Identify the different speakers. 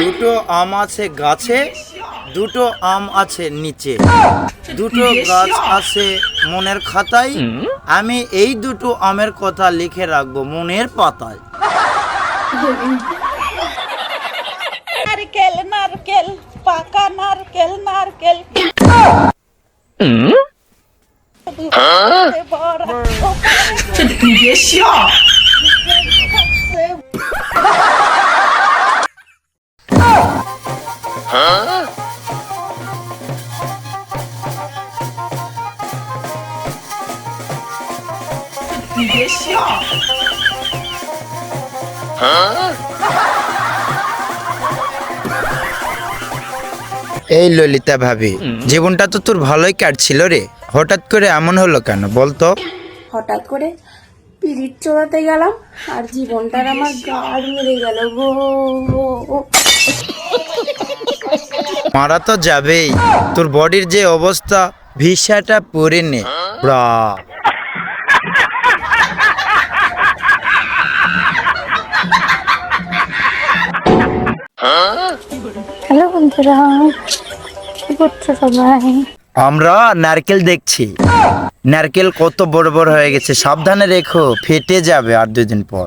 Speaker 1: দুটো আম আছে গাছে, দুটো আম আছে নিচে, দুটো গাছ আছে মনের খাতায়, আমি এই দুটো আমের কথা লিখে রাখবো মনের পাতায়।
Speaker 2: নারকেল নারকেল পাকা নারকেল নারকেল
Speaker 1: এই ললিতা ভাবি, জীবনটা তো তোর ভালোই কাটছিল রে, হঠাৎ করে এমন হলো কেন বলতো?
Speaker 3: হঠাৎ করে পিরিত চড়াতে গেলাম আর জীবনটার আমার গাড় মেরে গেল গো।
Speaker 1: মারা তো যাবেই, তোর বডির যে অবস্থা ভিসাটা পরে নে ব্রা।
Speaker 3: হ্যালো বন্ধুরা, কি করছো সবাই?
Speaker 1: আমরা নারকেল দেখছি, নারকেল কত বড় বড় হয়ে গেছে, সাবধানে রেখো, ফেটে যাবে আর 2 দিন পর।